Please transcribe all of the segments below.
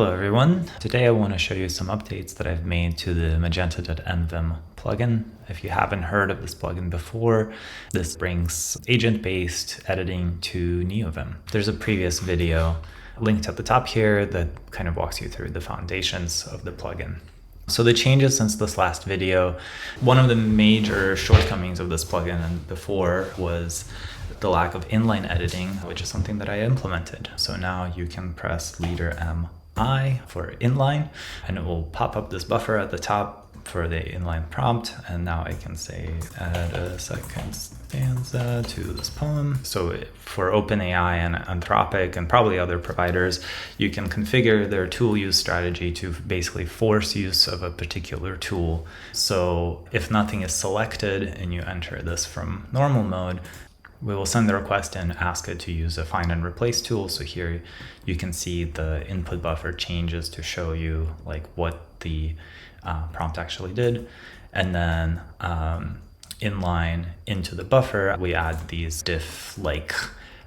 Hello everyone. Today I want to show you some updates that I've made to the magenta.nvim plugin. If you haven't heard of this plugin before, this brings agent-based editing to NeoVim. There's a previous video linked at the top here that kind of walks you through the foundations of the plugin. So the changes since this last video, one of the major shortcomings of this plugin and before was the lack of inline editing, which is something that I implemented. So now you can press leader MI for inline, and it will pop up this buffer at the top for the inline prompt. And now I can say add a second stanza to this poem. So for OpenAI and Anthropic and probably other providers, you can configure their tool use strategy to basically force use of a particular tool. So if nothing is selected and you enter this from normal mode, we will send the request and ask it to use a find and replace tool. So here you can see the input buffer changes to show you like what the prompt actually did. And then inline into the buffer, we add these diff-like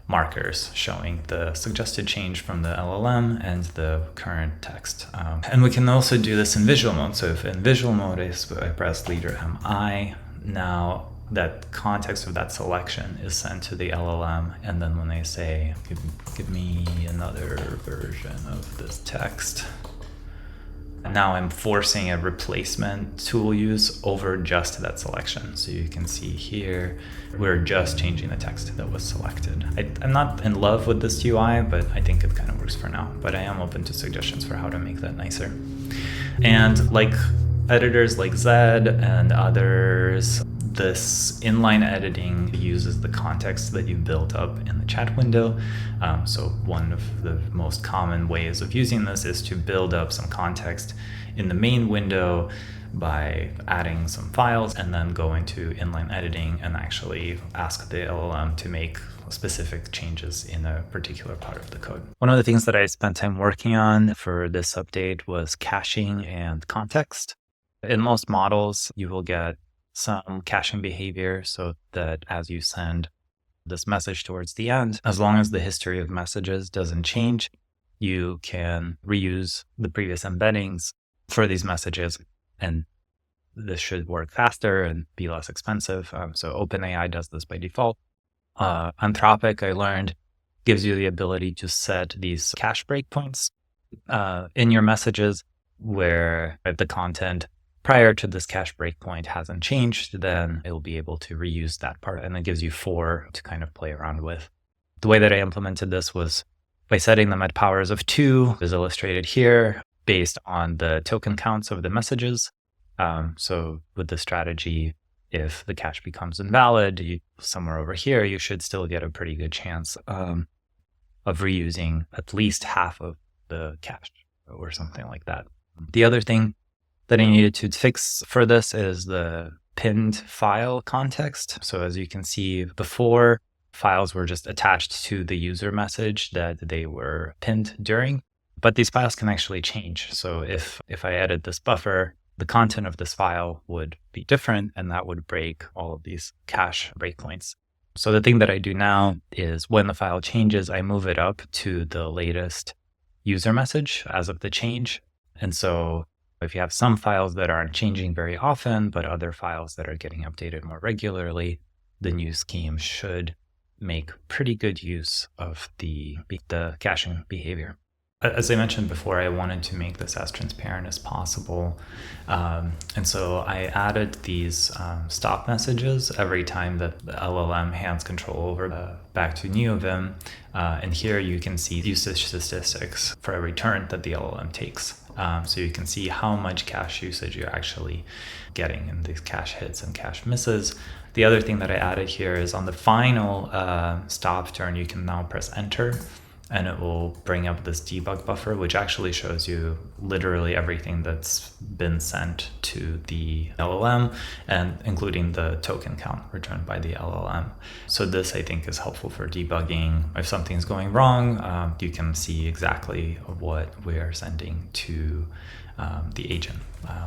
markers showing the suggested change from the LLM and the current text. And we can also do this in visual mode. So if in visual mode I press leader MI, now that context of that selection is sent to the LLM, and then when they say, give me another version of this text, now I'm forcing a replacement tool use over just that selection. So you can see here, we're just changing the text that was selected. I'm not in love with this UI, but I think it kind of works for now. But I am open to suggestions for how to make that nicer. And like editors like Zed and others, this inline editing uses the context that you built up in the chat window. So one of the most common ways of using this is to build up some context in the main window by adding some files and then go into inline editing and actually ask the LLM to make specific changes in a particular part of the code. One of the things that I spent time working on for this update was caching and context. In most models, you will get some caching behavior so that as you send this message towards the end, as long as the history of messages doesn't change, you can reuse the previous embeddings for these messages. And this should work faster and be less expensive. So OpenAI does this by default. Anthropic, I learned, gives you the ability to set these cache breakpoints in your messages where if the content prior to this cache breakpoint hasn't changed, then it'll be able to reuse that part. And it gives you 4 to kind of play around with. The way that I implemented this was by setting them at powers of 2, as illustrated here, based on the token counts of the messages. So with the strategy, if the cache becomes invalid, somewhere over here, you should still get a pretty good chance of reusing at least half of the cache or something like that. The other thing that I needed to fix for this is the pinned file context. So as you can see, before files were just attached to the user message that they were pinned during, but these files can actually change. So if I edit this buffer, the content of this file would be different, and that would break all of these cache breakpoints. So the thing that I do now is when the file changes, I move it up to the latest user message as of the change. And so if you have some files that aren't changing very often, but other files that are getting updated more regularly, the new scheme should make pretty good use of the caching behavior. As I mentioned before, I wanted to make this as transparent as possible. And so I added these stop messages every time that the LLM hands control over back to NeoVim. And here you can see usage statistics for every turn that the LLM takes. So you can see how much cache usage you're actually getting in these cache hits and cache misses. The other thing that I added here is on the final stop turn, you can now press enter, and it will bring up this debug buffer, which actually shows you literally everything that's been sent to the LLM, and including the token count returned by the LLM. So this, I think, is helpful for debugging. If something's going wrong, you can see exactly what we are sending to the agent,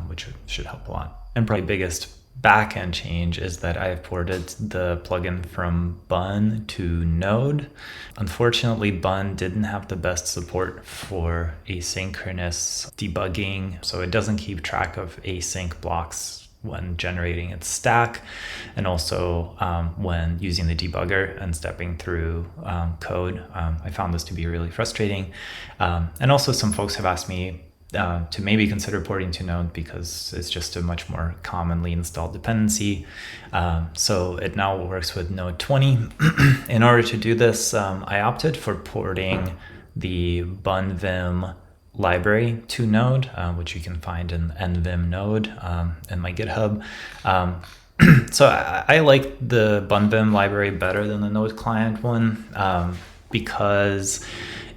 which should help a lot. And probably biggest backend change is that I've ported the plugin from Bun to Node. Unfortunately, Bun didn't have the best support for asynchronous debugging, so it doesn't keep track of async blocks when generating its stack, and also when using the debugger and stepping through code. I found this to be really frustrating. And also some folks have asked me to maybe consider porting to Node because it's just a much more commonly installed dependency. So it now works with Node 20. In order to do this, I opted for porting the bunvim library to Node, which you can find in nvim node in my GitHub. So I like the bunvim library better than the Node client one because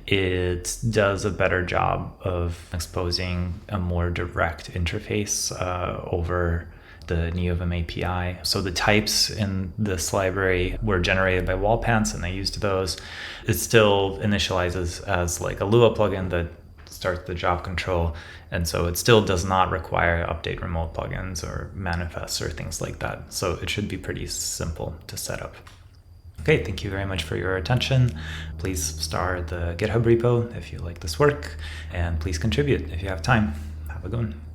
it does a better job of exposing a more direct interface over the NeoVim API. So the types in this library were generated by Wallpants, and I used those. It still initializes as like a Lua plugin that starts the job control, and so it still does not require update remote plugins or manifests or things like that. So it should be pretty simple to set up. Okay, thank you very much for your attention. Please star the GitHub repo if you like this work, and please contribute if you have time. Have a good one.